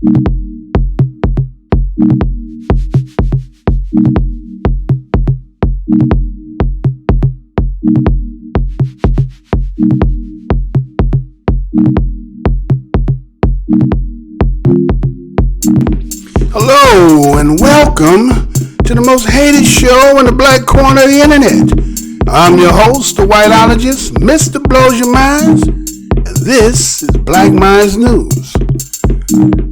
Hello and welcome to the most hated show in the black corner of the internet. I'm your host, the whiteologist, Mr. Blows Your Minds, and this is Black Minds News.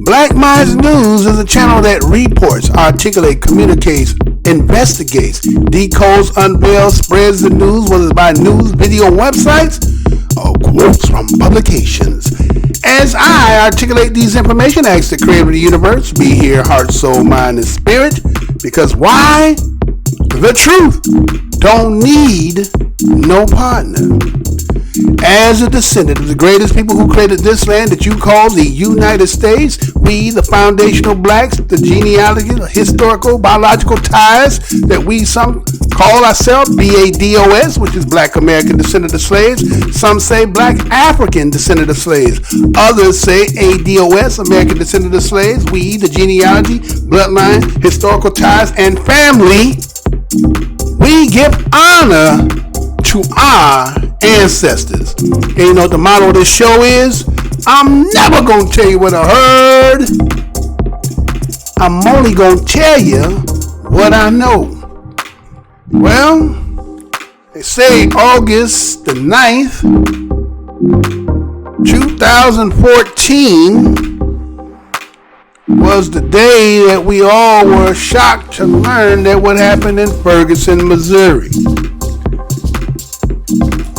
Black Minds News is a channel that reports, articulates, communicates, investigates, decodes, unveils, spreads the news, whether it's by news, video, websites, or quotes from publications. As I articulate these information, I ask the creator of the universe, be here, heart, soul, mind, and spirit. Because why? The truth don't need no partner. As a descendant of the greatest people who created this land that you call the United States, we, the foundational blacks, the genealogy, the historical, biological ties that we some call ourselves BADOS, which is Black American Descendant of Slaves. Some say Black African Descendant of Slaves. Others say ADOS, American Descendant of Slaves. We, the genealogy, bloodline, historical ties, and family, we give honor to our ancestors. And you know what the motto of this show is? I'm never going to tell you what I heard. I'm only going to tell you what I know. Well, they say August the 9th, 2014 was the day that we all were shocked to learn that what happened in Ferguson, Missouri.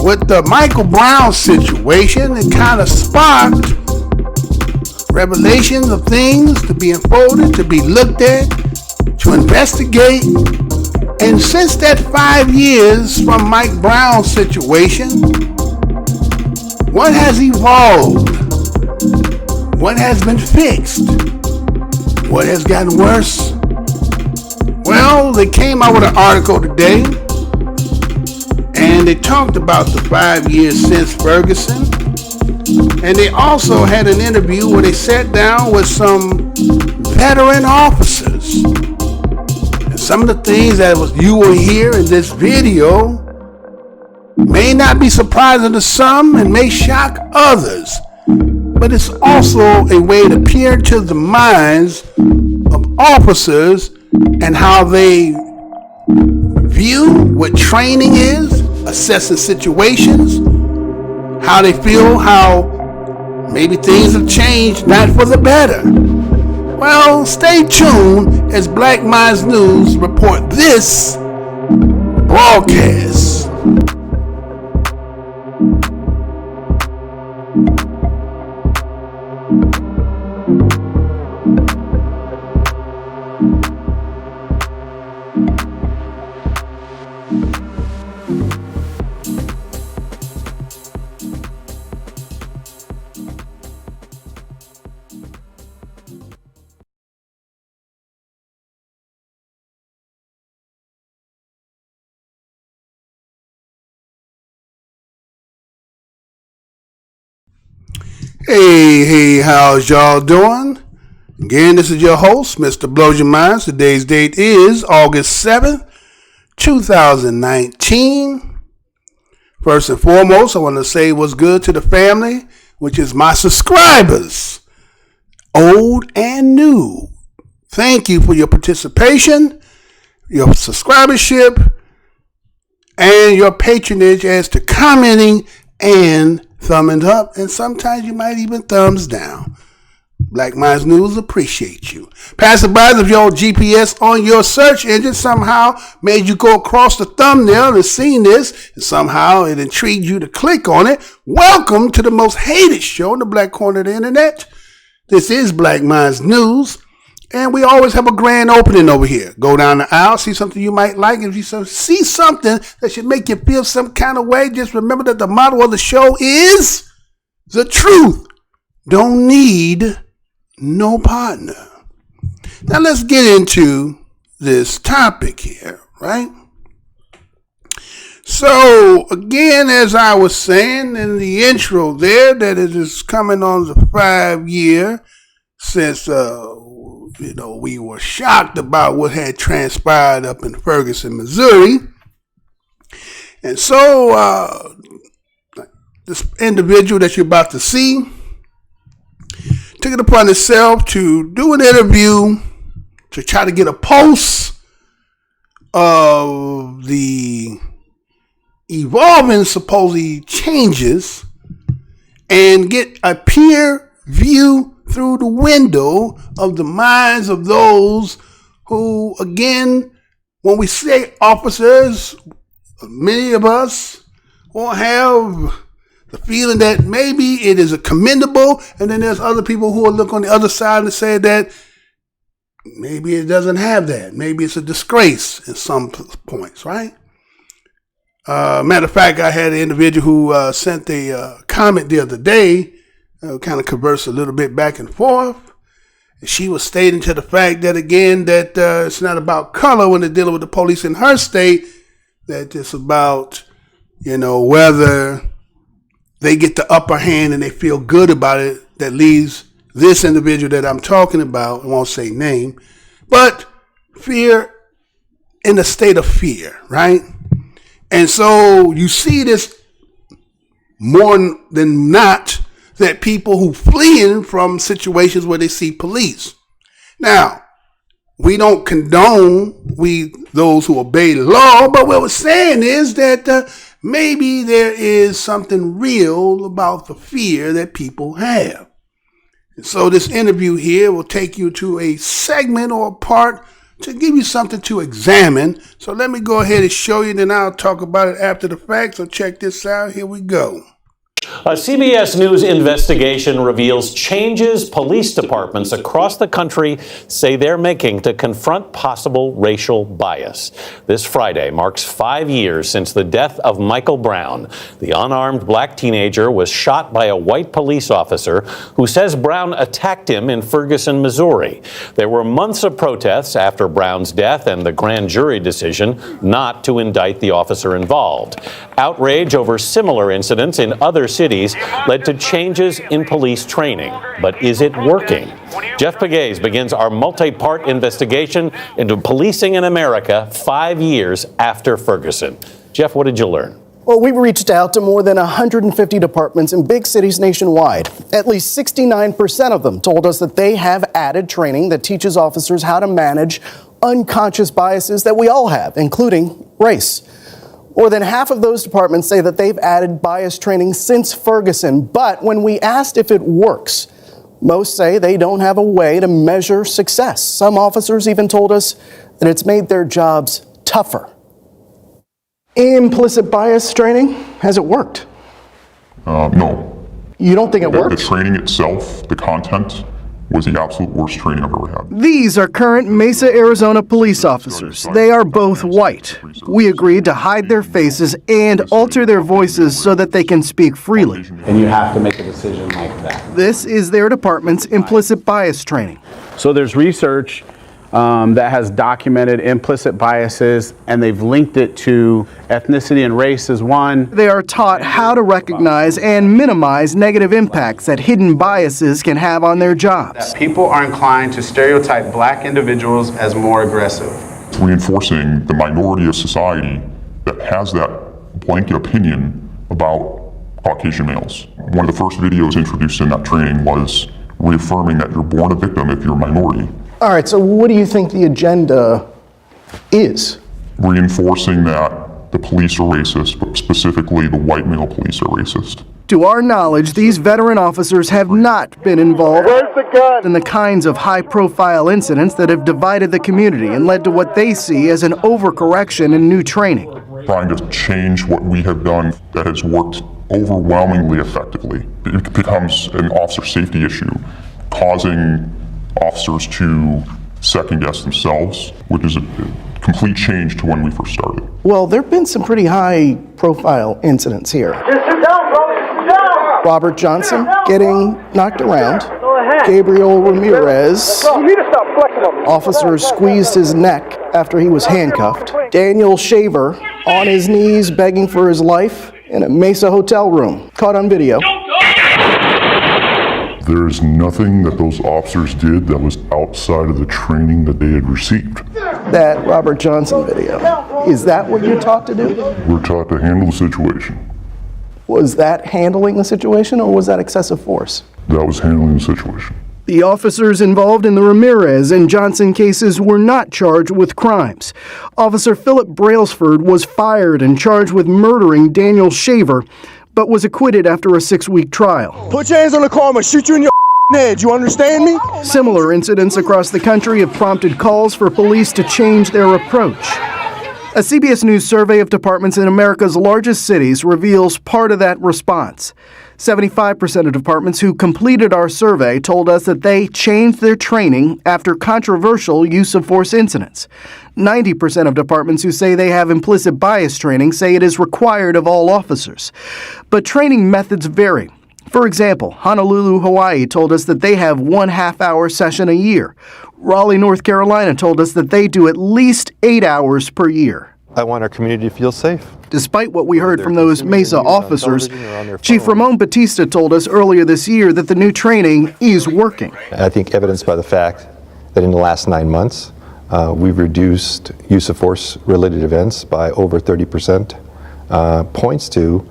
With the Michael Brown situation, it kind of sparked revelations of things to be unfolded, to be looked at, to investigate. And since that 5 years from Mike Brown's situation, what has evolved? What has been fixed? What has gotten worse? Well, they came out with an article today, and they talked about the 5 years since Ferguson. And they also had an interview where they sat down with some veteran officers. And some of the things that you will hear in this video may not be surprising to some and may shock others. But it's also a way to peer into the minds of officers and how they view what training is, assessing situations, how they feel, how maybe things have changed, not for the better. Well, stay tuned as Black Minds News report this broadcast. Hey, how's y'all doing? Again, this is your host, Mr. Blows Your Minds. Today's date is August 7th, 2019. First and foremost, I want to say what's good to the family, which is my subscribers, old and new. Thank you for your participation, your subscribership, and your patronage as to commenting and thumbing up, and sometimes you might even thumbs down. Black Minds News appreciate you. Passerbys, if your GPS on your search engine somehow made you go across the thumbnail and seen this, and somehow it intrigued you to click on it, welcome to the most hated show in the black corner of the internet. This is Black Minds News, and we always have a grand opening over here. Go down the aisle, see something you might like. If you see something that should make you feel some kind of way, just remember that the motto of the show is the truth don't need no partner. Now let's get into this topic here, right? So again, as I was saying in the intro there, that it is coming on the 5 year since, we were shocked about what had transpired up in Ferguson, Missouri. And so this individual that you're about to see took it upon itself to do an interview to try to get a pulse of the evolving supposedly changes and get a peer view through the window of the minds of those who, again, when we say officers, many of us will have the feeling that maybe it is a commendable, and then there's other people who will look on the other side and say that maybe it doesn't have that. Maybe it's a disgrace in some points, right? Matter of fact, I had an individual who sent a comment the other day, kind of conversed a little bit back and forth. And she was stating to the fact that, again, that it's not about color when they're dealing with the police in her state, that it's about, whether they get the upper hand and they feel good about it, that leaves this individual that I'm talking about, I won't say name, but fear, in a state of fear, right? And so you see this more than not, that people who fleeing from situations where they see police. Now, we don't condone those who obey the law, but what we're saying is that maybe there is something real about the fear that people have. And so this interview here will take you to a segment or a part to give you something to examine. So let me go ahead and show you, then I'll talk about it after the fact. So check this out. Here we go. A CBS News investigation reveals changes police departments across the country say they're making to confront possible racial bias. This Friday marks 5 years since the death of Michael Brown. The unarmed black teenager was shot by a white police officer who says Brown attacked him in Ferguson, Missouri. There were months of protests after Brown's death and the grand jury decision not to indict the officer involved. Outrage over similar incidents in other cities led to changes in police training. But is it working? Jeff Pegues begins our multi-part investigation into policing in America 5 years after Ferguson. Jeff, what did you learn? Well, we reached out to more than 150 departments in big cities nationwide. At least 69% of them told us that they have added training that teaches officers how to manage unconscious biases that we all have, including race. More than half of those departments say that they've added bias training since Ferguson. But when we asked if it works, most say they don't have a way to measure success. Some officers even told us that it's made their jobs tougher. Implicit bias training, has it worked? No. You don't think it worked? The training itself, the content, was the absolute worst training I've ever had. These are current Mesa, Arizona police officers. They are both white. We agreed to hide their faces and alter their voices so that they can speak freely. And you have to make a decision like that. This is their department's implicit bias training. So there's research that has documented implicit biases, and they've linked it to ethnicity and race as one. They are taught how to recognize and minimize negative impacts that hidden biases can have on their jobs. People are inclined to stereotype black individuals as more aggressive. Reinforcing the minority of society that has that blanket opinion about Caucasian males. One of the first videos introduced in that training was reaffirming that you're born a victim if you're a minority. All right, so what do you think the agenda is? Reinforcing that the police are racist, but specifically the white male police are racist. To our knowledge, these veteran officers have not been involved in the kinds of high-profile incidents that have divided the community and led to what they see as an overcorrection in new training. Trying to change what we have done that has worked overwhelmingly effectively. It becomes an officer safety issue, causing officers to second-guess themselves, which is a complete change to when we first started. Well, there have been some pretty high-profile incidents here. Robert Johnson getting knocked around. Gabriel Ramirez. Officers squeezed his neck after he was handcuffed. Daniel Shaver on his knees begging for his life in a Mesa hotel room. Caught on video. There is nothing that those officers did that was outside of the training that they had received. That Robert Johnson video, is that what you're taught to do? We're taught to handle the situation. Was that handling the situation, or was that excessive force? That was handling the situation. The officers involved in the Ramirez and Johnson cases were not charged with crimes. Officer Philip Brailsford was fired and charged with murdering Daniel Shaver, but was acquitted after a 6-week trial. Put your hands on the car, I'm gonna shoot you in your head. You understand me? Similar incidents across the country have prompted calls for police to change their approach. A CBS News survey of departments in America's largest cities reveals part of that response. 75% of departments who completed our survey told us that they changed their training after controversial use of force incidents. 90% of departments who say they have implicit bias training say it is required of all officers. But training methods vary. For example, Honolulu, Hawaii told us that they have 1 half-hour session a year. Raleigh, North Carolina told us that they do at least 8 hours per year. I want our community to feel safe. Despite what we heard from those Mesa officers, Chief Ramon Batista told us earlier this year that the new training is working. I think evidenced by the fact that in the last 9 months, we've reduced use of force-related events by over 30%, points to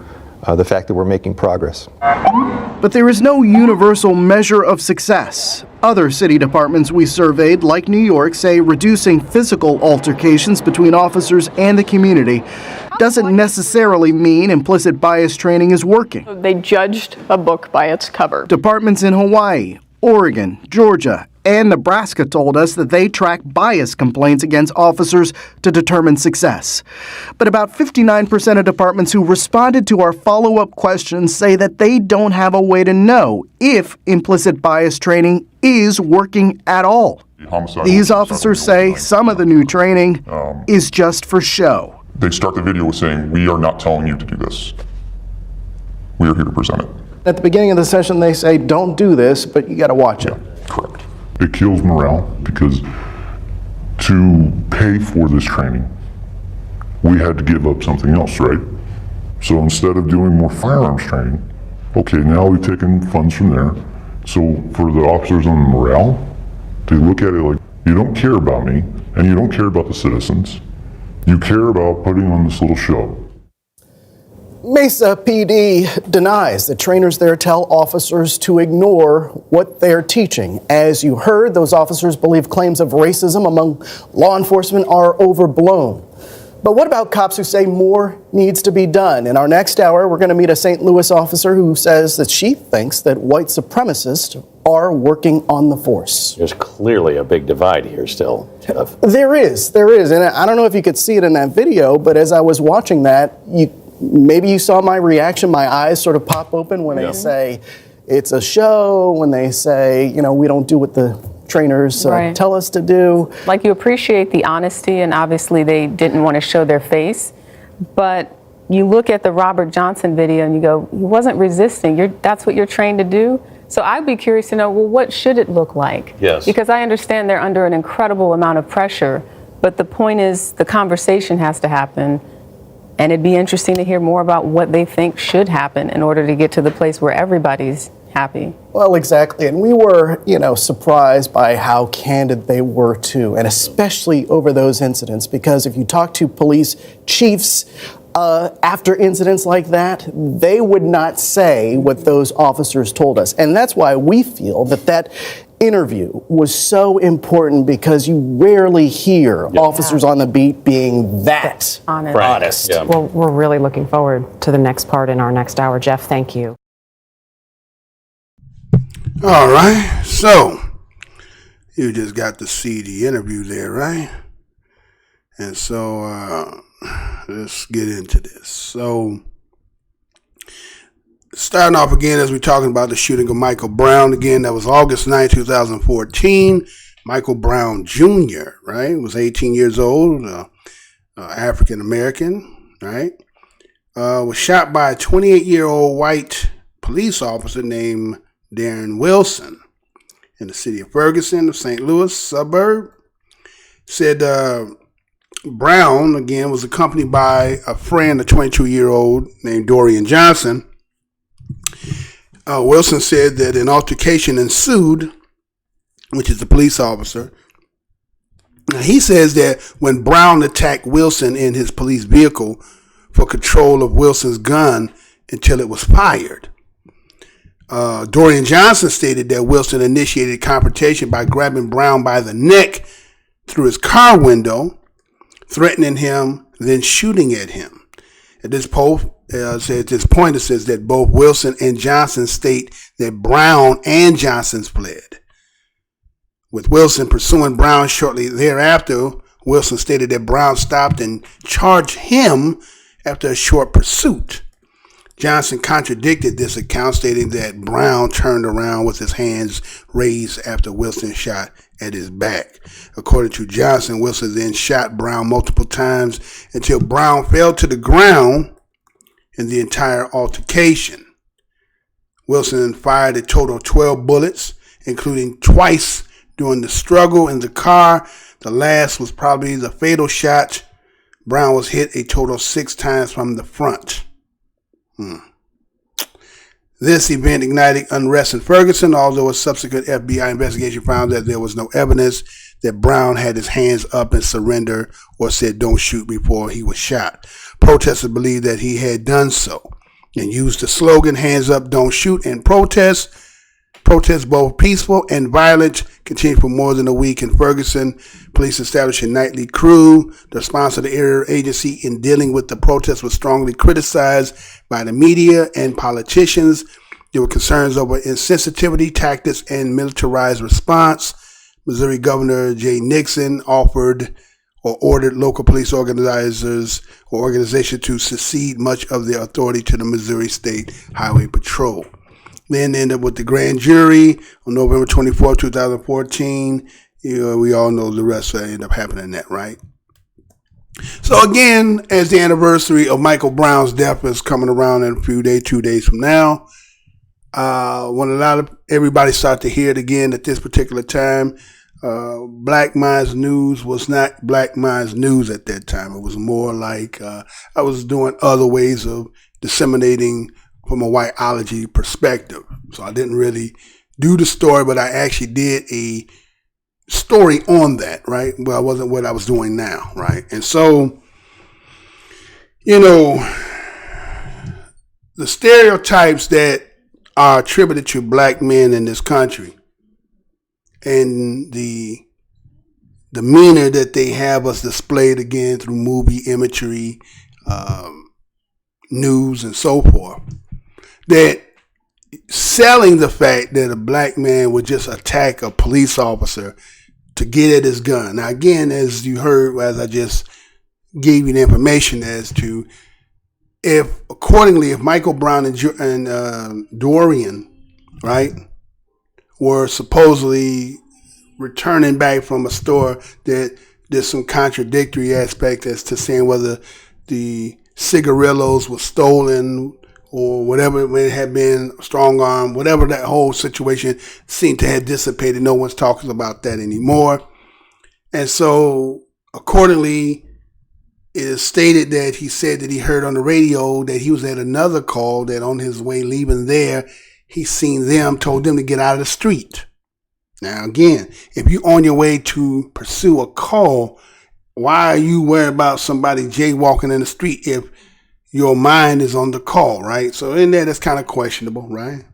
the fact that we're making progress. But there is no universal measure of success. Other city departments we surveyed, like New York, say reducing physical altercations between officers and the community doesn't necessarily mean implicit bias training is working. They judged a book by its cover. Departments in Hawaii, Oregon, Georgia, and Nebraska told us that they track bias complaints against officers to determine success. But about 59% of departments who responded to our follow-up questions say that they don't have a way to know if implicit bias training is working at all. These officers say some of the new training is just for show. They start the video with saying, "We are not telling you to do this. We are here to present it." At the beginning of the session, they say, don't do this, but you got to watch it. Correct. It kills morale because to pay for this training, we had to give up something else, right? So instead of doing more firearms training, okay, now we've taken funds from there. So for the officers on the morale, to look at it like, you don't care about me and you don't care about the citizens. You care about putting on this little show. Mesa PD denies that trainers there tell officers to ignore what they're teaching. As you heard, those officers believe claims of racism among law enforcement are overblown. But what about cops who say more needs to be done? In our next hour, we're going to meet a St. Louis officer who says that she thinks that white supremacists are working on the force. There's clearly a big divide here still, Jeff. There is. And I don't know if you could see it in that video, but as I was watching that, maybe you saw my reaction. My eyes sort of pop open when they say it's a show, when they say, we don't do what the trainers tell us to do. Like, you appreciate the honesty, and obviously they didn't want to show their face, but you look at the Robert Johnson video and you go, he wasn't resisting. That's what you're trained to do. So I'd be curious to know, well, what should it look like? Yes. Because I understand they're under an incredible amount of pressure, but the point is the conversation has to happen. And it'd be interesting to hear more about what they think should happen in order to get to the place where everybody's happy. Well, exactly. And we were, surprised by how candid they were too, and especially over those incidents, because if you talk to police chiefs after incidents like that, they would not say what those officers told us. And that's why we feel that interview was so important, because you rarely hear officers on the beat being that honest. Yeah. Well, we're really looking forward to the next part in our next hour. Jeff, thank you. All right, so you just got to see the interview there, right? And so let's get into this. So starting off again, as we're talking about the shooting of Michael Brown again, that was August 9, 2014. Michael Brown Jr., right, was 18 years old, African-American, right, was shot by a 28-year-old white police officer named Darren Wilson in the city of Ferguson, the St. Louis suburb. Said Brown, again, was accompanied by a friend, a 22-year-old named Dorian Johnson. Wilson said that an altercation ensued, which is the police officer. Now, he says that when Brown attacked Wilson in his police vehicle for control of Wilson's gun until it was fired. Dorian Johnson stated that Wilson initiated confrontation by grabbing Brown by the neck through his car window, threatening him, then shooting at him. At this point, it says that both Wilson and Johnson state that Brown and Johnson fled. With Wilson pursuing Brown shortly thereafter, Wilson stated that Brown stopped and charged him after a short pursuit. Johnson contradicted this account, stating that Brown turned around with his hands raised after Wilson shot at his back. According to Johnson, Wilson then shot Brown multiple times until Brown fell to the ground in the entire altercation. Wilson fired a total of 12 bullets, including twice during the struggle in the car. The last was probably the fatal shot. Brown was hit a total of 6 times from the front. This event ignited unrest in Ferguson, although a subsequent FBI investigation found that there was no evidence that Brown had his hands up and surrendered or said don't shoot before he was shot. Protesters believed that he had done so and used the slogan hands up, don't shoot in protest. Protests, both peaceful and violent, continued for more than a week in Ferguson. Police established a nightly crew. The response of the area agency in dealing with the protests was strongly criticized by the media and politicians. There were concerns over insensitivity tactics and militarized response. Missouri Governor Jay Nixon offered or ordered local police organizations to cede much of their authority to the Missouri State Highway Patrol. Then ended up with the grand jury on November 24, 2014. We all know the rest ended up happening that, right? So again, as the anniversary of Michael Brown's death is coming around in a few days, 2 days from now, when everybody start to hear it again at this particular time, Black Minds News was not Black Minds News at that time. It was more like I was doing other ways of disseminating from a whiteology perspective. So I didn't really do the story, but I actually did a story on that, right? Well, it wasn't what I was doing now, right? And so, the stereotypes that are attributed to black men in this country and the demeanor that they have us displayed again through movie imagery, news, and so forth, that selling the fact that a black man would just attack a police officer to get at his gun. Now, again, as you heard, as I just gave you the information as to if Michael Brown and Dorian, right, were supposedly returning back from a store, that there's some contradictory aspect as to saying whether the cigarillos were stolen or whatever it may have been, strong arm, whatever, that whole situation seemed to have dissipated. No one's talking about that anymore. And so accordingly, it is stated that he said that he heard on the radio that he was at another call, that on his way leaving there, he seen them, told them to get out of the street. Now, again, if you're on your way to pursue a call, why are you worried about somebody jaywalking in the street if your mind is on the call, right? So in there, that's kind of questionable, right?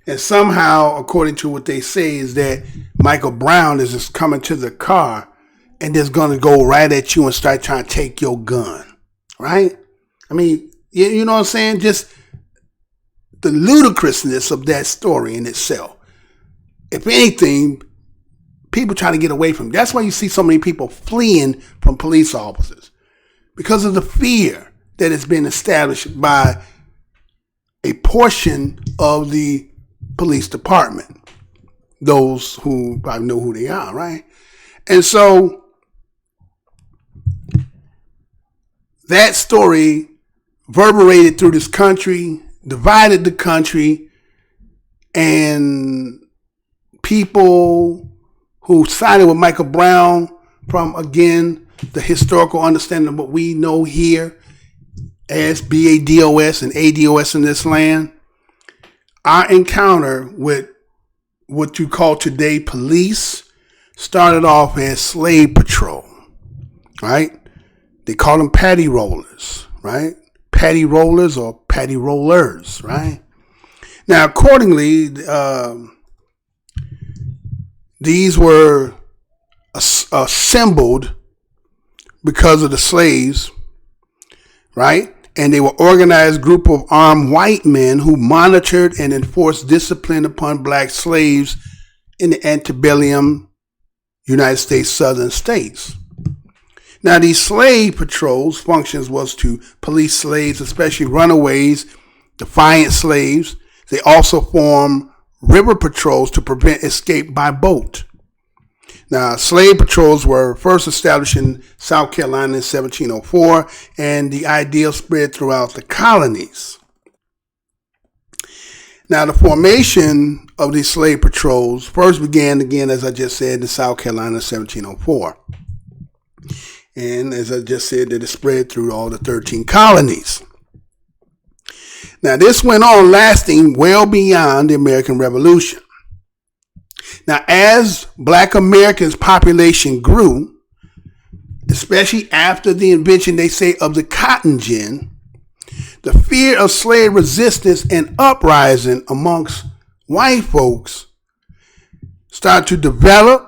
And somehow, according to what they say, is that Michael Brown is just coming to the car and just going to go right at you and start trying to take your gun, right? I mean, you know what I'm saying? Just the ludicrousness of that story in itself. If anything, people trying to get away from it. That's why you see so many people fleeing from police officers, because of the fear that has been established by a portion of the police department, those who probably know who they are, right? And so that story reverberated through this country, divided the country, and people who sided with Michael Brown, from, again, the historical understanding of what we know here as BADOS and ADOS in this land, our encounter with what you call today police started off as slave patrol, right? They call them patty rollers, right? Patty rollers or patty rollers, right? Now, accordingly, these were assembled because of the slaves, right? And they were organized group of armed white men who monitored and enforced discipline upon black slaves in the antebellum United States southern states. Now, these slave patrols functions was to police slaves, especially runaways, defiant slaves. They also form river patrols to prevent escape by boat. Now, slave patrols were first established in South Carolina in 1704, and the idea spread throughout the colonies. Now, the formation of these slave patrols first began, again, as I just said, in South Carolina in 1704. And as I just said, that it spread through all the 13 colonies. Now, this went on lasting well beyond the American Revolution. Now, as black Americans' population grew, especially after the invention, they say, of the cotton gin, the fear of slave resistance and uprising amongst white folks started to develop,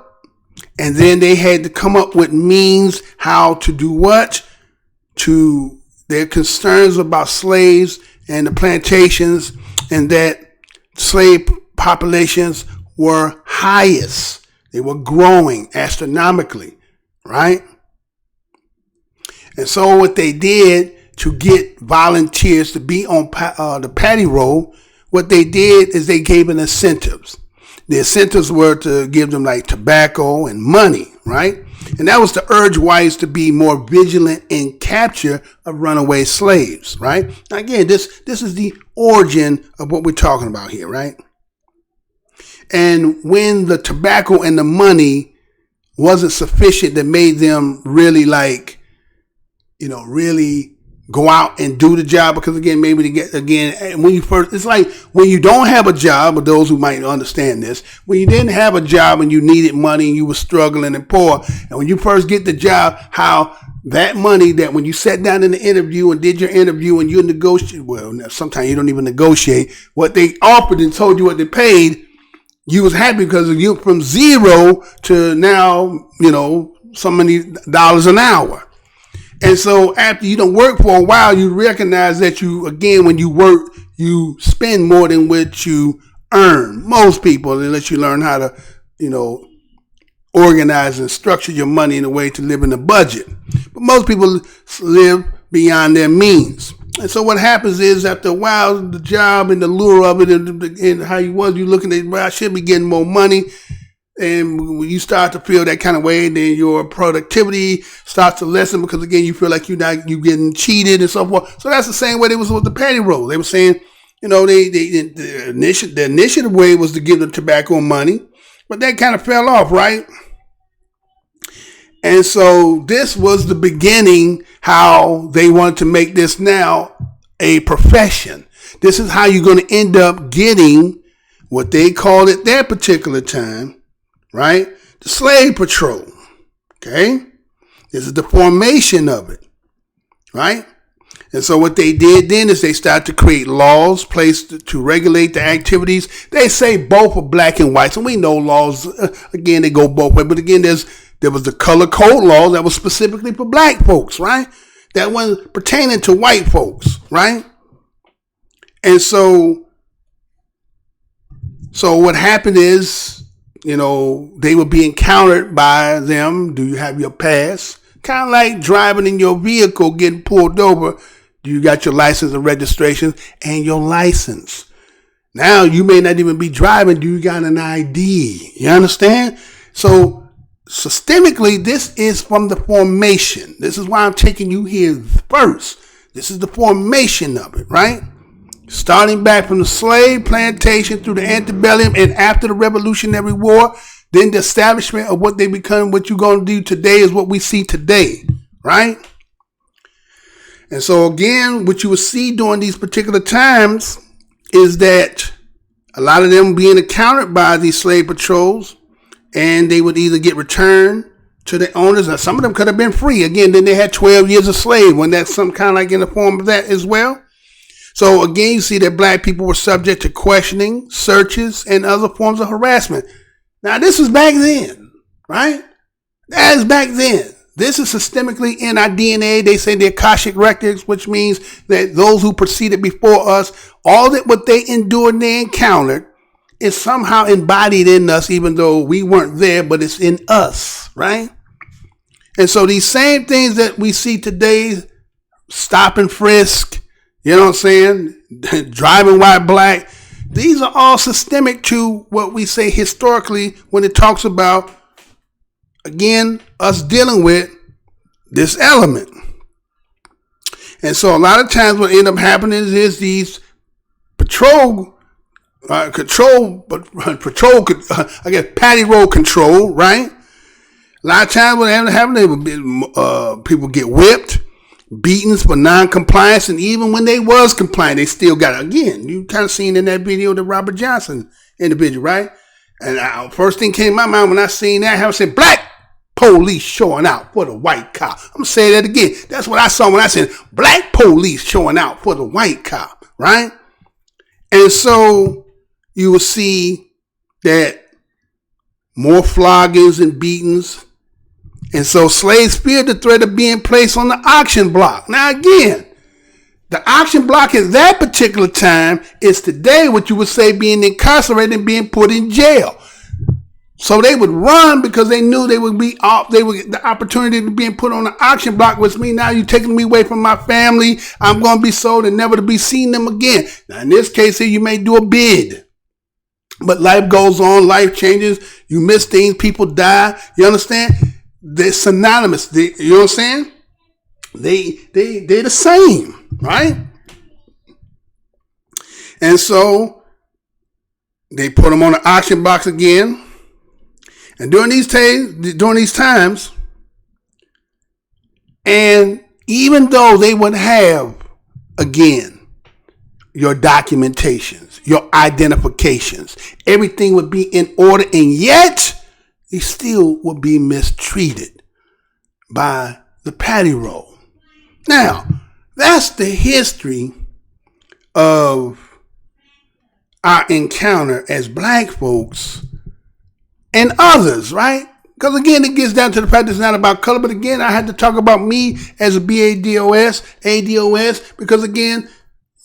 and then they had to come up with means how to do what? To their concerns about slaves and the plantations, and that slave populations were highest. They were growing astronomically, right? And so what they did to get volunteers to be on the patty roll, what they did is they gave them incentives. The incentives were to give them like tobacco and money, right? And that was to urge whites to be more vigilant in capture of runaway slaves, right? Now again, this is the origin of what we're talking about here, right? And when the tobacco and the money wasn't sufficient that made them really really go out and do the job, because again, maybe to get, again, when you first, it's like when you don't have a job, or those who might understand this, when you didn't have a job and you needed money and you were struggling and poor, and when you first get the job, how that money that when you sat down in the interview and did your interview and you negotiate, well, sometimes you don't even negotiate, what they offered and told you what they paid, you was happy because you from zero to now, so many dollars an hour. And so after you don't work for a while, you recognize that you, again, when you work, you spend more than what you earn. Most people, unless you learn how to, organize and structure your money in a way to live in a budget. But most people live beyond their means. And so what happens is after a while, the job and the lure of it and how you looking at, well, I should be getting more money. And when you start to feel that kind of way, then your productivity starts to lessen because, again, you feel like you're getting cheated and so forth. So that's the same way it was with the patty roll. They were saying, the initiative way was to give them tobacco and money, but that kind of fell off, right? And so this was the beginning how they wanted to make this now a profession. This is how you're going to end up getting what they called at that particular time, right? The slave patrol. Okay? This is the formation of it, right? And so what they did then is they started to create laws placed to regulate the activities. They say both for black and whites, and we know laws, again, they go both ways. But again, there was the color code law that was specifically for black folks, right? That wasn't pertaining to white folks, right? And so what happened is, they would be encountered by them. Do you have your pass? Kind of like driving in your vehicle, getting pulled over. Do you got your license and registration and your license? Now you may not even be driving. Do you got an ID? You understand? So systemically, this is from the formation. This is why I'm taking you here first. This is the formation of it, right? Starting back from the slave plantation through the antebellum and after the Revolutionary War, then the establishment of what they become, what you're going to do today is what we see today, right? And so again, what you will see during these particular times is that a lot of them being encountered by these slave patrols, and they would either get returned to the owners, or some of them could have been free. Again, then they had 12 years a slave, when that's some kind of like in the form of that as well. So again, you see that black people were subject to questioning, searches, and other forms of harassment. Now, this was back then, right? That is back then. This is systemically in our DNA. They say the Akashic records, which means that those who proceeded before us, all that what they endured and they encountered is somehow embodied in us, even though we weren't there, but it's in us, right? And so these same things that we see today, stop and frisk, you know what I'm saying, driving while black, these are all systemic to what we say historically when it talks about, again, us dealing with this element. And so a lot of times what end up happening is these patty road control, right? A lot of times what happened, people get whipped, beatings for non-compliance, and even when they was compliant, they still got it. Again, you kind of seen in that video the Robert Johnson individual, right? And first thing came to my mind when I seen that, I said, black police showing out for the white cop. I'm going to say that again. That's what I saw when I said black police showing out for the white cop, right? And so you will see that more floggings and beatings. And so slaves feared the threat of being placed on the auction block. Now again, the auction block at that particular time is today what you would say being incarcerated and being put in jail. So they would run because they knew they would be off. They would get the opportunity to being put on the auction block, which means now you're taking me away from my family. I'm going to be sold and never to be seen them again. Now in this case here, you may do a bid, but life goes on, life changes. You miss things, people die. You understand? They're synonymous. You know what I'm saying? They're the same, right? And so they put them on the auction box again. And during these times, and even though they would have, again, your documentations, your identifications, everything would be in order, and yet you still would be mistreated by the patty roll. Now, that's the history of our encounter as black folks and others, right? Because again, it gets down to the fact that it's not about color. But again, I had to talk about me as a ADOS, because again,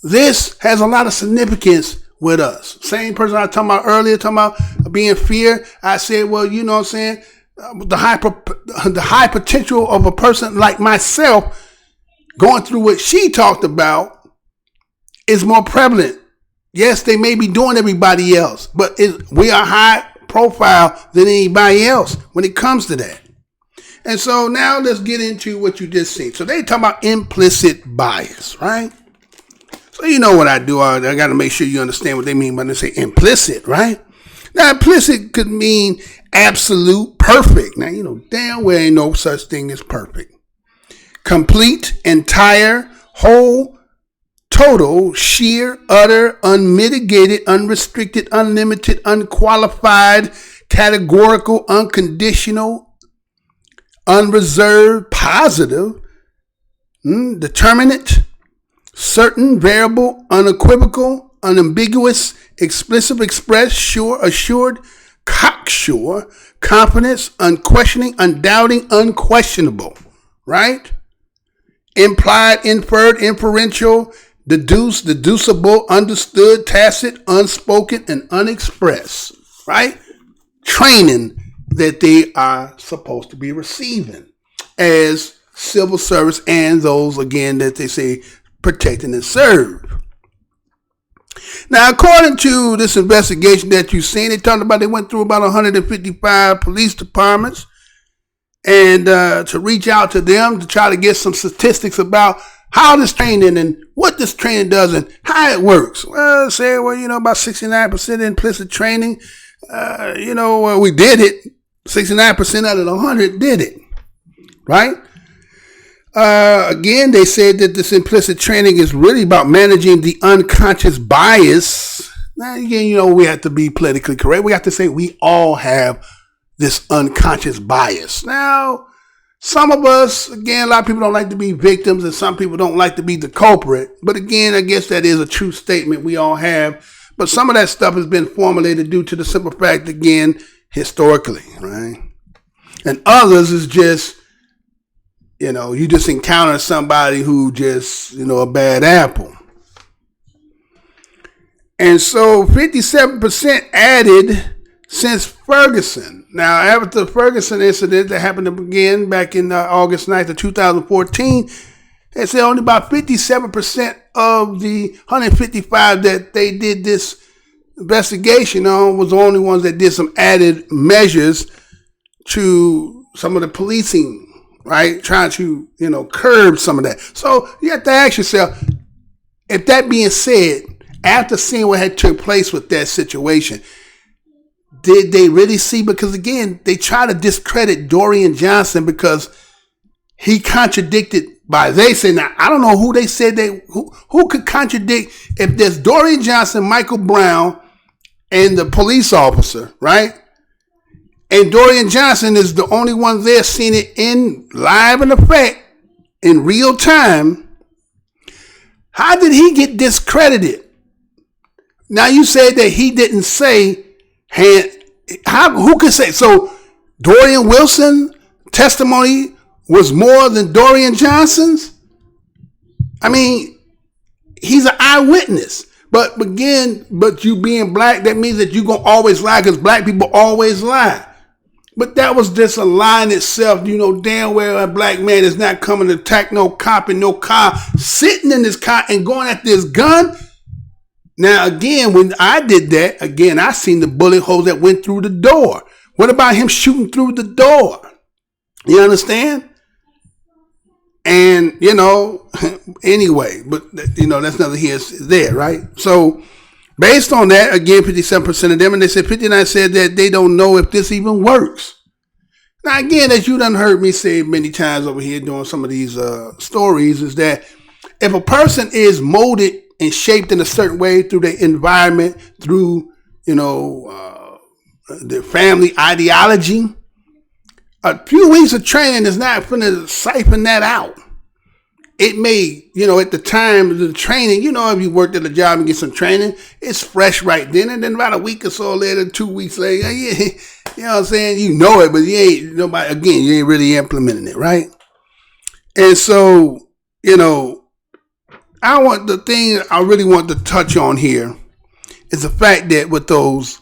this has a lot of significance with us. Same person I was talking about earlier, talking about being fear. I said, well, you know what I'm saying? The high potential of a person like myself going through what she talked about is more prevalent. Yes, they may be doing everybody else, but we are high profile than anybody else when it comes to that. And so now let's get into what you just seen. So they talk about implicit bias, right? So you know what I do. I got to make sure you understand what they mean when they say implicit, right? Now implicit could mean absolute, perfect. Now you know damn well ain't no such thing as perfect. Complete, entire, whole, total, sheer, utter, unmitigated, unrestricted, unlimited, unqualified, categorical, unconditional, unreserved, positive, determinate, certain, variable, unequivocal, unambiguous, explicit, express, sure, assured, cocksure, confidence, unquestioning, undoubting, unquestionable, right? Implied, inferred, inferential, deduced, deducible, understood, tacit, unspoken, and unexpressed, right? Training that they are supposed to be receiving as civil service and those, again, that they say protecting and serve. Now, according to this investigation that you've seen, they talked about they went through about 155 police departments and to reach out to them to try to get some statistics about how this training and what this training does and how it works. Well, say, well, you know, about 69% implicit training. We did it. 69% out of the 100 did it, right? Again, they said that this implicit training is really about managing the unconscious bias Now, again, we have to be politically correct. We have to say we all have this unconscious bias. Now, some of us, again, a lot of people don't like to be victims and some people don't like to be the culprit. But again, I guess that is a true statement we all have. But some of that stuff has been formulated due to the simple fact, again, historically, right? And others is just, you just encounter somebody who just, a bad apple. And so 57% added since Ferguson. Now, after the Ferguson incident that happened again back in August 9th of 2014, they said only about 57% of the 155 that they did this investigation on was the only ones that did some added measures to some of the policing, right? Trying to, curb some of that. So you have to ask yourself, if that being said, after seeing what had took place with that situation, did they really see? Because again, they try to discredit Dorian Johnson because he contradicted they say, now I don't know who they said who could contradict if there's Dorian Johnson, Michael Brown, and the police officer, right? And Dorian Johnson is the only one there seeing it in live in effect in real time. How did he get discredited? Now you said that he didn't say, who could say? So Dorian Wilson's testimony was more than Dorian Johnson's? I mean, he's an eyewitness. But again, you being black, that means that you're going to always lie because black people always lie. But that was just a lie in itself. Damn well a black man is not coming to attack no cop in no car, sitting in his car and going after his gun. Now, again, when I did that, again, I seen the bullet holes that went through the door. What about him shooting through the door? You understand? And, anyway, but, that's neither here nor there, right? So, based on that, again, 57% of them, and they said 59 said that they don't know if this even works. Now, again, as you done heard me say many times over here doing some of these stories, is that if a person is molded and shaped in a certain way through their environment, through, their family ideology, a few weeks of training is not going to siphon that out. It may, at the time of the training, if you worked at a job and get some training, it's fresh right then. And then about a week or so later, 2 weeks later, you know what I'm saying? You know it, but you ain't really implementing it, right? And so, the thing I really want to touch on here is the fact that with those,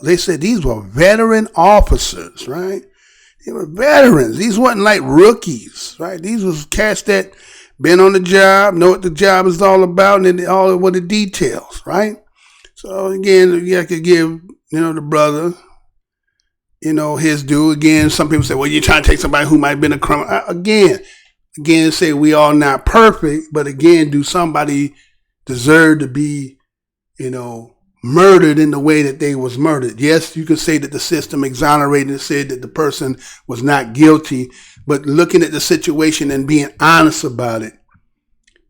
they said these were veteran officers, right? They were veterans. These wasn't like rookies, right? These was cats that been on the job, know what the job is all about, and then all of the details, right? So again, you have to give, the brother, his due. Again, some people say, well, you're trying to take somebody who might have been a criminal. Again, say we all not perfect, but again, do somebody deserve to be, murdered in the way that they was murdered? Yes, you can say that the system exonerated and said that the person was not guilty, but looking at the situation and being honest about it,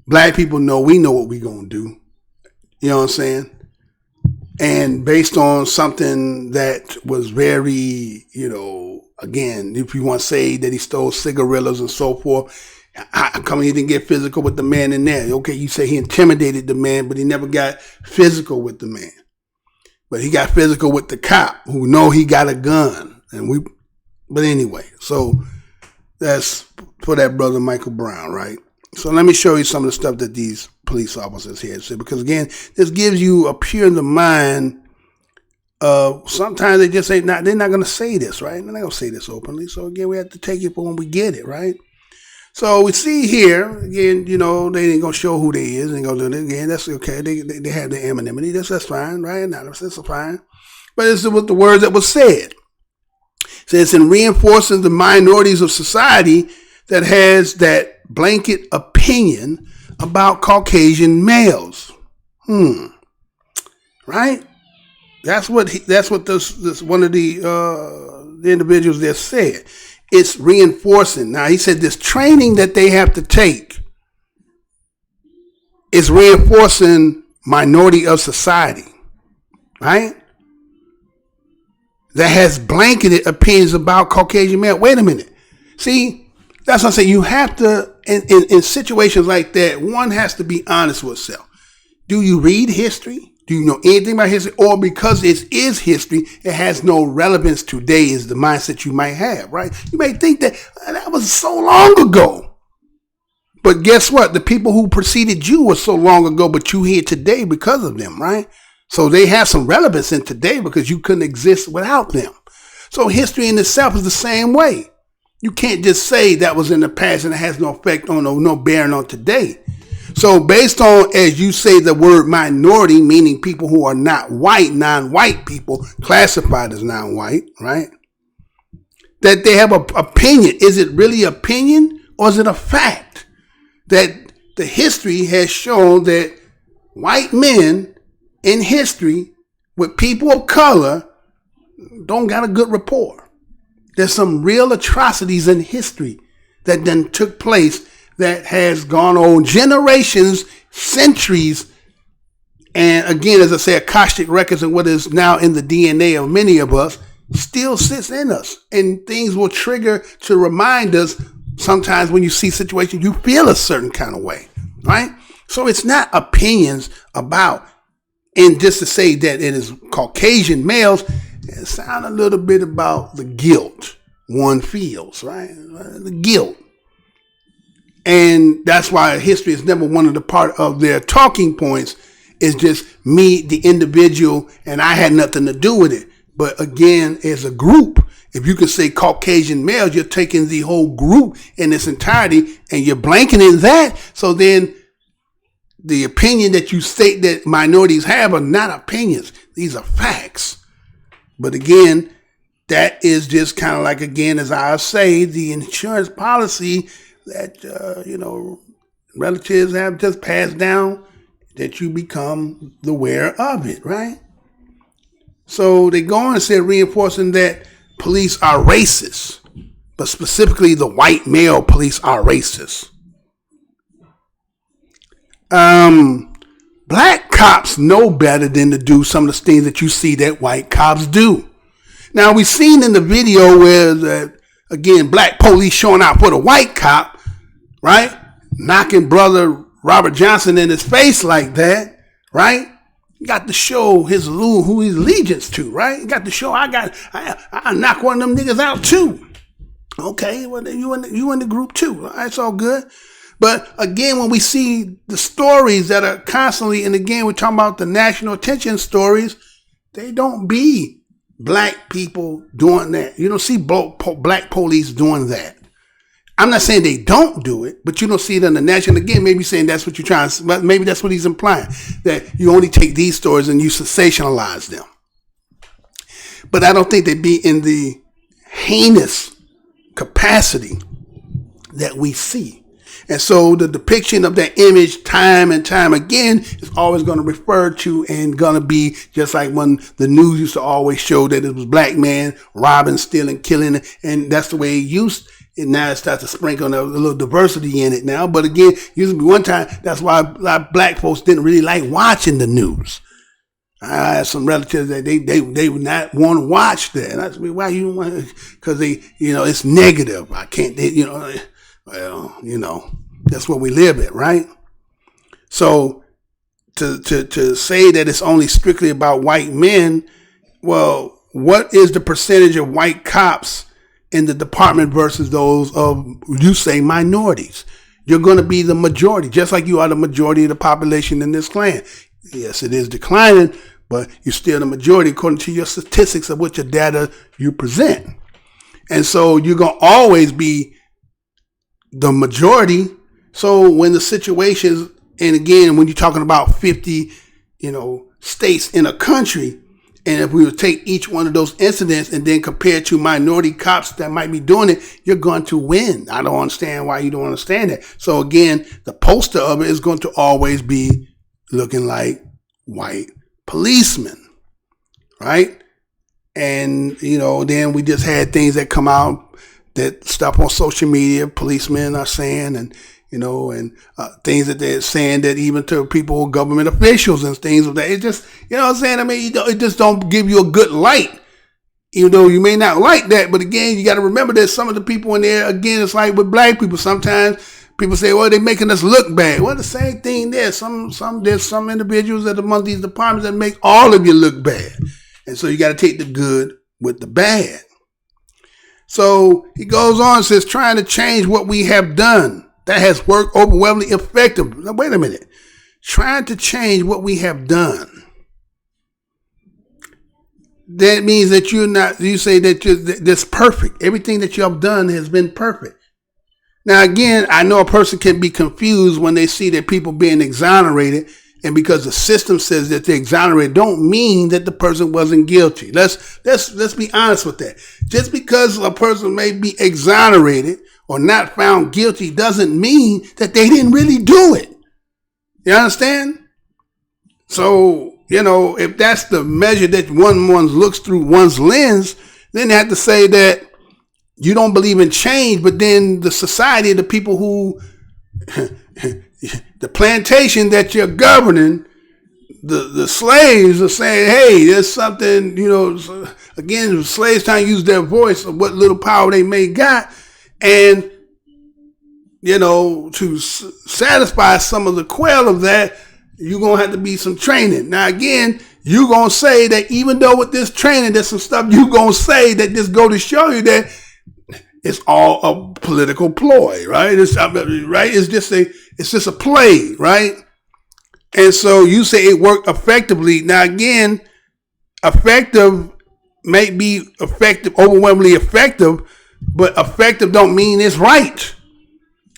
black people we know what we gonna do. You know what I'm saying? And based on something that was very, again, if you want to say that he stole cigarillos and so forth, how come he didn't get physical with the man in there? Okay, you say he intimidated the man, but he never got physical with the man. But he got physical with the cop who know he got a gun. But anyway, so that's for that brother Michael Brown, right? So let me show you some of the stuff that these police officers here said, because again, this gives you a peer in the mind of sometimes they just they're not going to say this, right? They're not going to say this openly. So again, we have to take it for when we get it, right? So we see here, again, they ain't going to show who they is. They ain't going to do it again. That's okay. They have the anonymity. That's fine, right? Anonymous, that's fine. But this is what the words that was said. It says, in reinforcing the minorities of society that has that blanket opinion about Caucasian males. Right? That's what this one of the individuals there said. It's reinforcing. Now, he said this training that they have to take is reinforcing minority of society. right? That has blanketed opinions about Caucasian male. Wait a minute. See, that's what I'm saying. You have to, in situations like that, one has to be honest with itself. Do you read history? Do you know anything about history? Or because it is history, it has no relevance today is the mindset you might have, right? You may think that that was so long ago. But guess what? The people who preceded you were so long ago, but you here today because of them, right? So they have some relevance in today because you couldn't exist without them. So history in itself is the same way. You can't just say that was in the past and it has no effect on no bearing on today. So based on, as you say, the word minority, meaning people who are not white, non-white people, classified as non-white, right? That they have an opinion. Is it really opinion or is it a fact? That the history has shown that white men in history with people of color don't got a good rapport. There's some real atrocities in history that then took place that has gone on generations, centuries, and again, as I say, Akashic records and what is now in the DNA of many of us still sits in us. And things will trigger to remind us sometimes when you see situations, you feel a certain kind of way, right? So it's not opinions about, and just to say that it is Caucasian males, it sounds a little bit about the guilt one feels, right? The guilt. And that's why history is never one of the part of their talking points. It's just me, the individual, and I had nothing to do with it. But again, as a group, if you can say Caucasian males, you're taking the whole group in its entirety and you're blanketing that. So then the opinion that you state that minorities have are not opinions. These are facts. But again, that is just kind of like, again, as I say, the insurance policy that, relatives have just passed down, that you become the wearer of it, right? So they go on and say, reinforcing that police are racist, but specifically the white male police are racist. Black cops know better than to do some of the things that you see that white cops do. Now, we've seen in the video where, again, black police showing out for the white cop, right? Knocking brother Robert Johnson in his face like that, right? You got to show who his allegiance to, right? You got to show I knock one of them niggas out too. Okay, well you in the group too. That's all good. But again, when we see the stories that are constantly, and again we're talking about the national attention stories, they don't be black people doing that. You don't see black police doing that. I'm not saying they don't do it, but you don't see it on the national. Again, maybe saying that's what you're trying to, maybe that's what he's implying, that you only take these stories and you sensationalize them. But I don't think they be in the heinous capacity that we see. And so the depiction of that image time and time again is always going to refer to and going to be just like when the news used to always show that it was black man robbing, stealing, killing, and that's the way it used. And now it starts to sprinkle a little diversity in it now. But again, used to be one time, that's why a lot of black folks didn't really like watching the news. I had some relatives that they would not want to watch that. And I said, why you don't want to? Because it's negative. I can't, that's what we live in, right? So to say that it's only strictly about white men, well, what is the percentage of white cops in the department versus those of, you say, minorities? You're going to be the majority, just like you are the majority of the population in this clan. Yes, it is declining, but you're still the majority according to your statistics of what your data you present. And so you're going to always be the majority. So when the situations, and again, when you're talking about 50, states in a country, and if we would take each one of those incidents and then compare it to minority cops that might be doing it, you're going to win. I don't understand why you don't understand that. So again, the poster of it is going to always be looking like white policemen, right? And, then we just had things that come out, that stuff on social media, policemen are saying, and, and things that they're saying that even to people, government officials and things like that. It just, you know what I'm saying? I mean, it just don't give you a good light. Even though you may not like that, but again, you got to remember that some of the people in there, again, it's like with black people. Sometimes people say, well, they're making us look bad. Well, the same thing there. There's some individuals that among these departments that make all of you look bad. And so you got to take the good with the bad. So he goes on and says, trying to change what we have done that has worked overwhelmingly effective. Now, wait a minute. Trying to change what we have done. That means that you say that that's perfect. Everything that you have done has been perfect. Now, again, I know a person can be confused when they see that people being exonerated, and because the system says that they're exonerated, don't mean that the person wasn't guilty. Let's be honest with that. Just because a person may be exonerated or not found guilty doesn't mean that they didn't really do it. You understand? So, if that's the measure that one looks through one's lens, then they have to say that you don't believe in change, but then the society, the people who, the plantation that you're governing, the slaves are saying, hey, there's something, again, the slaves trying to use their voice of what little power they may got, and, to satisfy some of the quell of that, you're going to have to be some training. Now, again, you're going to say that even though with this training, there's some stuff you're going to say that just go to show you that it's all a political ploy, right? It's just a play, right? And so you say it worked effectively. Now, again, effective may be effective, overwhelmingly effective, but effective don't mean it's right.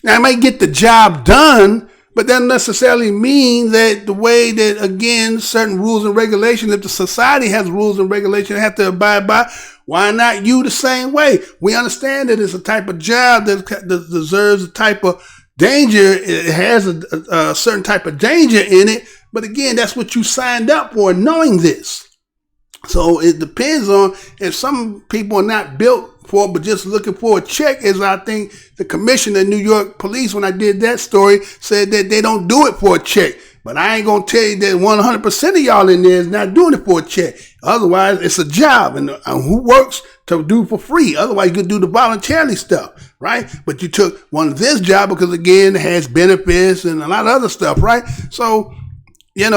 Now, it might get the job done, but that doesn't necessarily mean that the way that, again, certain rules and regulations, if the society has rules and regulations they have to abide by, why not you the same way? We understand that it's a type of job that deserves a type of danger. It has a certain type of danger in it. But again, that's what you signed up for, knowing this. So it depends on if some people are not built for, but just looking for a check, as I think the commissioner of New York Police, when I did that story, said that they don't do it for a check. But I ain't going to tell you that 100% of y'all in there is not doing it for a check. Otherwise, it's a job, and who works to do for free? Otherwise, you could do the voluntarily stuff, right? But you took one of this job because, again, it has benefits and a lot of other stuff, right? So, it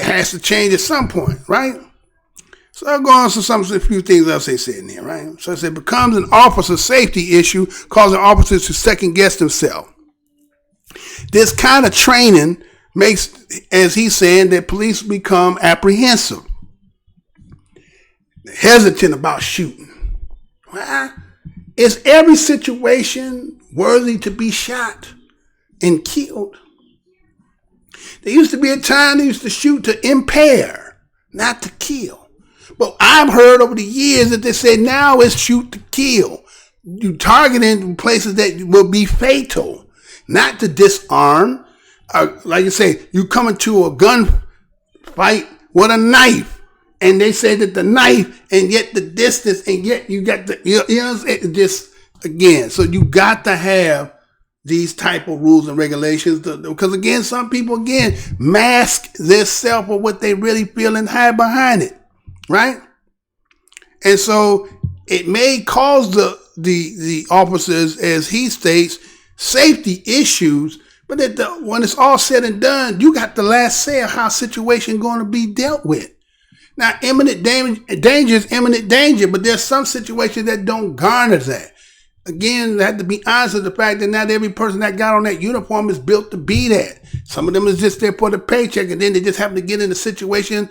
has to change at some point, right? So I'll go on to a few things else they said in there, right? So it becomes an officer safety issue, causing officers to second guess themselves. This kind of training makes, as he's saying, that police become apprehensive, hesitant about shooting. Well, is every situation worthy to be shot and killed? There used to be a time they used to shoot to impair, not to kill. But I've heard over the years that they say now it's shoot to kill. You targeting places that will be fatal, not to disarm. Like I say, you come into a gun fight with a knife, and they say that the knife, and yet the distance, and yet you got the, just again. So you got to have these type of rules and regulations, because again, some people again mask their self or what they really feel and hide behind it. Right? And so it may cause the officers, as he states, safety issues, but when it's all said and done, you got the last say of how situation going to be dealt with. Now, imminent danger is imminent danger, but there's some situations that don't garner that. Again, I have to be honest with the fact that not every person that got on that uniform is built to be that. Some of them is just there for the paycheck, and then they just happen to get in a situation.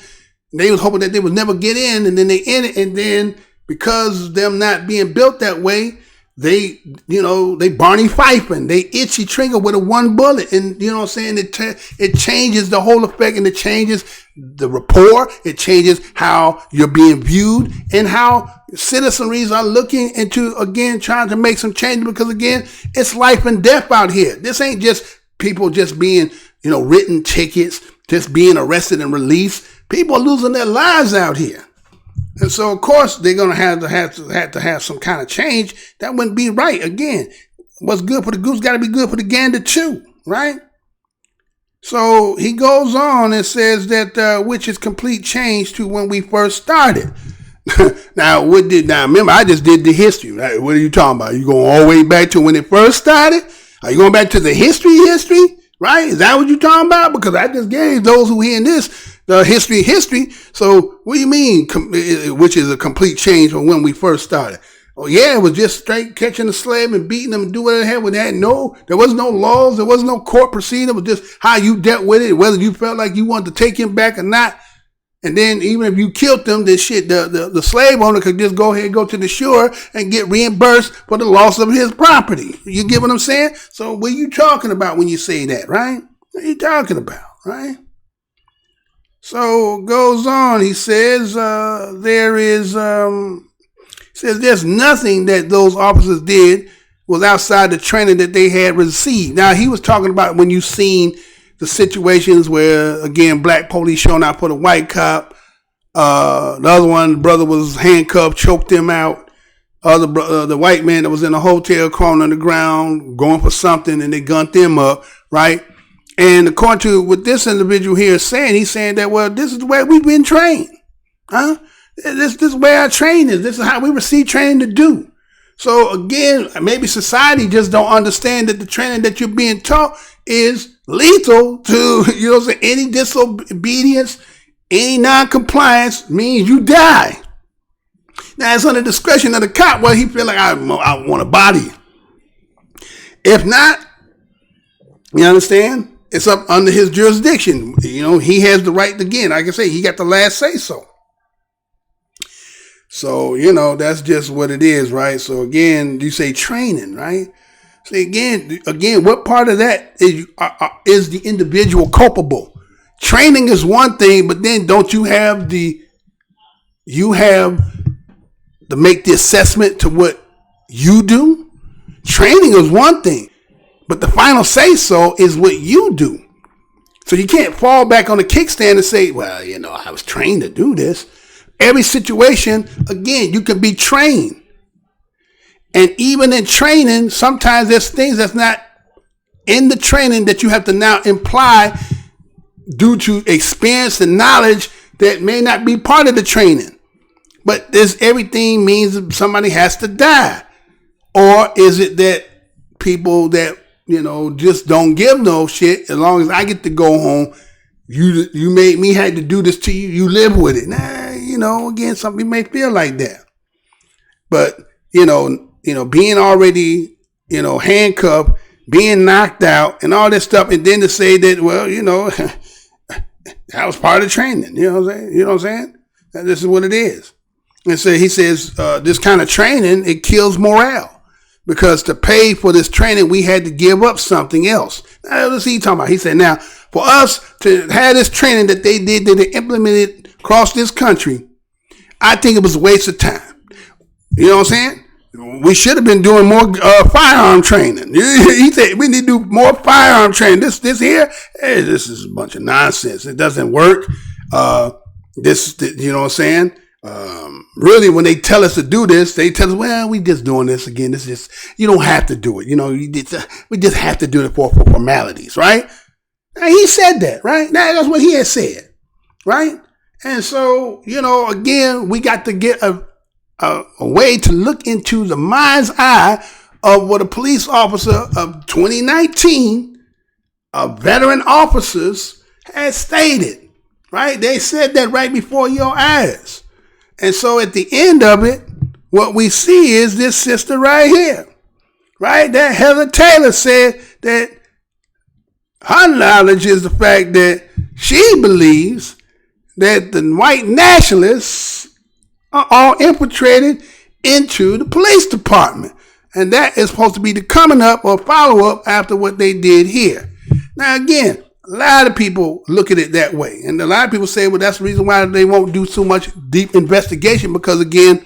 They was hoping that they would never get in, and then they in it, and then because them not being built that way, they Barney Fifing, they itchy trigger with a one bullet, and you know what I'm saying, it changes the whole effect, and it changes the rapport, it changes how you're being viewed, and how citizenries are looking into, again, trying to make some change, because again, it's life and death out here. This ain't just people just being, written tickets, just being arrested and released. People are losing their lives out here. And so, of course, they're going to have some kind of change. That wouldn't be right. Again, what's good for the goose got to be good for the gander too, right? So he goes on and says that which is complete change to when we first started. Now remember, I just did the history, right? What are you talking about? You going all the way back to when it first started? Are you going back to the history, right? Is that what you're talking about? Because I just gave those who hearing this the history. So what do you mean, which is a complete change from when we first started? Oh yeah, it was just straight catching a slave and beating them and do whatever they had with that. There was no laws, there was no court proceeding. It was just how you dealt with it, whether you felt like you wanted to take him back or not. And then even if you killed them, the slave owner could just go ahead and go to the shore and get reimbursed for the loss of his property. You get what I'm saying? So what are you talking about when you say that, right? What are you talking about, right? So goes on, he says, says there's nothing that those officers did was outside the training that they had received. Now, he was talking about when you seen the situations where, again, black police showing out for the white cop. The other one, the brother was handcuffed, choked him out. The white man that was in a hotel crawling on the ground, going for something, and they gunned him up, right? And according to what this individual here is saying, he's saying that, well, this is the way we've been trained. Huh? This is where our training is. This is how we receive training to do. So again, maybe society just don't understand that the training that you're being taught is lethal to, any disobedience, any non-compliance means you die. Now it's under discretion of the cop. Well, he feel like I want to body you. If not, you understand? It's up under his jurisdiction. He has the right to, again, like I say, he got the last say so. So, that's just what it is, right? So again, you say training, right? So again, what part of that is the individual culpable? Training is one thing, but then don't you have to make the assessment to what you do? Training is one thing, but the final say so is what you do. So you can't fall back on the kickstand and say, well, I was trained to do this. Every situation, again, you can be trained. And even in training, sometimes there's things that's not in the training that you have to now imply due to experience and knowledge that may not be part of the training. But everything means that somebody has to die. Or is it that people that, just don't give no shit, as long as I get to go home, you made me had to do this to you, you live with it. Again, some people may feel like that. But, being already, handcuffed, being knocked out and all that stuff. And then to say that, well, that was part of the training. You know what I'm saying? This is what it is. And so he says, this kind of training, it kills morale. Because to pay for this training, we had to give up something else. Now, let's see what he's talking about. He said, now, for us to have this training that they did, that they implemented across this country, I think it was a waste of time. You know what I'm saying? We should have been doing more firearm training. He said we need to do more firearm training. This here, hey, this is a bunch of nonsense. It doesn't work. You know what I'm saying? Really, when they tell us to do this, they tell us, well, we just doing this again. This is just, you don't have to do it. We just have to do it for formalities, right? Now, he said that, right? Now, that's what he had said, right? And so, again, we got to get a way to look into the mind's eye of what a police officer of 2019, veteran officers, had stated, right? They said that right before your eyes. And so at the end of it, what we see is this sister right here, right? That Heather Taylor said that her knowledge is the fact that she believes that the white nationalists are all infiltrated into the police department. And that is supposed to be the coming up or follow up after what they did here. Now, again, a lot of people look at it that way. And a lot of people say, well, that's the reason why they won't do so much deep investigation because, again,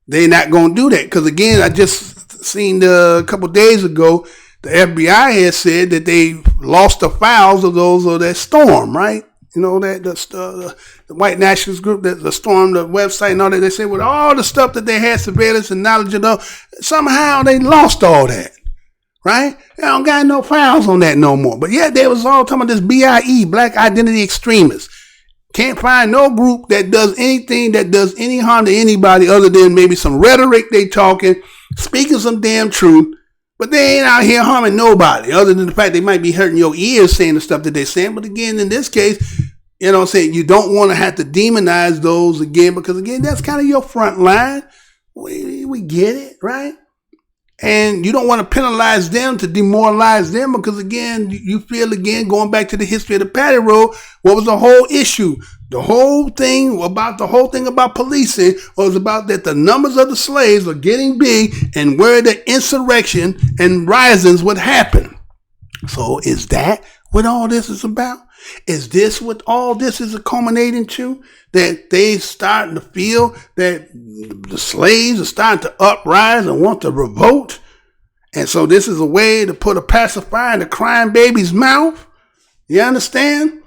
they're not going to do that. Because, again, I just seen a couple days ago, the FBI had said that they lost the files of that storm, right? That the white nationalist group that stormed the website and all that. They said with all the stuff that they had surveillance and knowledge of, somehow they lost all that. right? They don't got no files on that no more. But yeah, they was all talking about this BIE, Black Identity Extremists. Can't find no group that does anything that does any harm to anybody other than maybe some rhetoric they talking, speaking some damn truth, but they ain't out here harming nobody other than the fact they might be hurting your ears saying the stuff that they're saying. But again, in this case, you know what I'm saying, you don't want to have to demonize those again because, again, that's kind of your front line. We get it, right? And you don't want to penalize them to demoralize them because, again, you feel, again, going back to the history of the Patty Road, what was the whole issue? The whole thing about policing was about that the numbers of the slaves are getting big and where the insurrection and risings would happen. So is that what all this is about? Is this what all this is culminating to? That they starting to feel that the slaves are starting to uprise and want to revolt? And so this is a way to put a pacifier in the crying baby's mouth? You understand?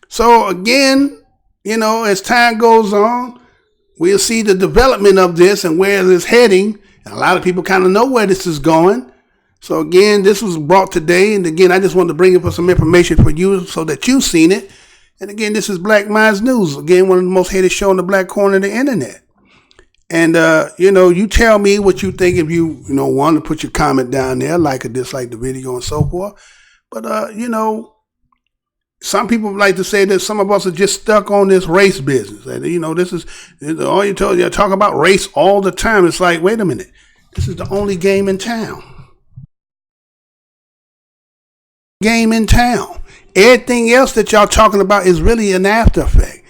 So again, you know, as time goes on, we'll see the development of this and where it's heading. And a lot of people kind of know where this is going. So again, this was brought today. And again, I just wanted to bring it for some information for you so that you've seen it. And again, this is Black MINDZ News. Again, one of the most hated shows on the black corner of the internet. And, you know, you tell me what you think if you want to put your comment down there, like or dislike the video and so forth. But, you know, some people like to say that some of us are just stuck on this race business. And, you know, this is all you talk about race all the time. It's like, wait a minute. This is the only game in town. Everything else that y'all talking about is really an after effect.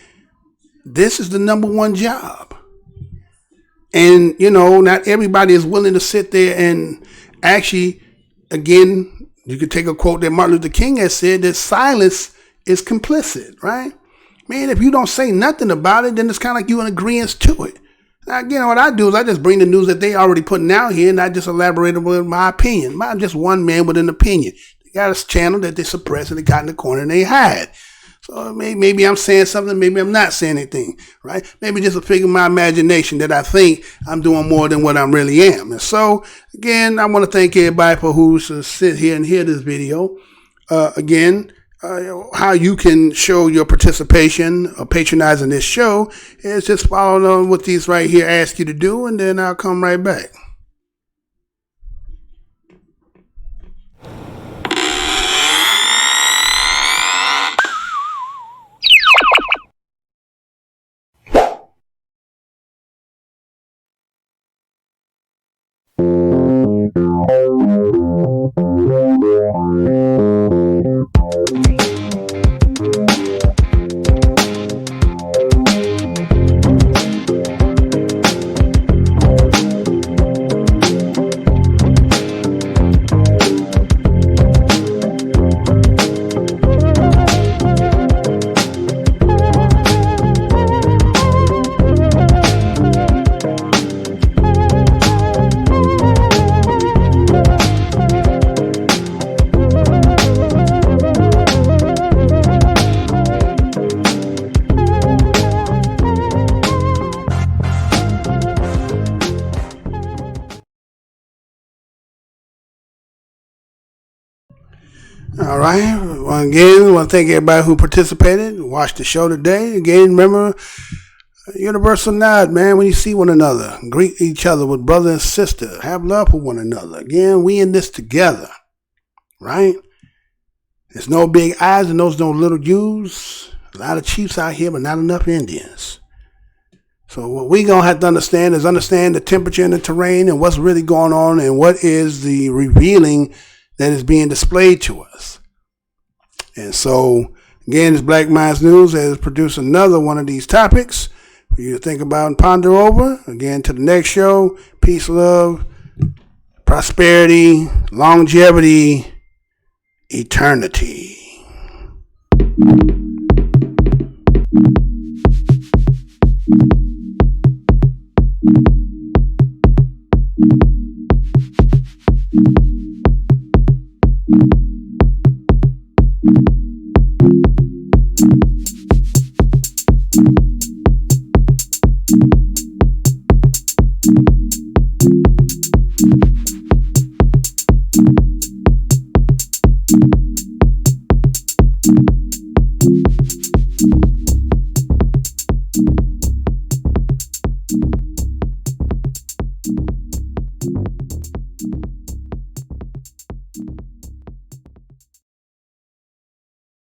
This is the number one job. And, you know, not everybody is willing to sit there and actually, again, you could take a quote that Martin Luther King has said, that silence is complicit, right? Man, if you don't say nothing about it, then it's kind of like you in agreeance to it. Now, again, what I do is I just bring the news that they already putting out here and I just elaborate with my opinion. I'm just one man with an opinion. They got a channel that they suppress and they got in the corner and they hide. So maybe I'm saying something, maybe I'm not saying anything, right? Maybe just a figure of my imagination that I think I'm doing more than what I really am. And so, again, I want to thank everybody for who sit here and hear this video. Again, how you can show your participation or patronizing this show is just following on what these right here ask you to do, and then I'll come right back. All right. Well, again, I want to thank everybody who participated and watched the show today. Again, remember, universal nod, man. When you see one another, greet each other with brother and sister. Have love for one another. Again, we in this together, right? There's no big I's and there's no little U's. A lot of chiefs out here, but not enough Indians. So what we going to have to understand is understand the temperature and the terrain and what's really going on and what is the revealing that is being displayed to us. And so, again, this Black MINDZ News has produced another one of these topics for you to think about and ponder over. Again, to the next show, peace, love, prosperity, longevity, eternity. it.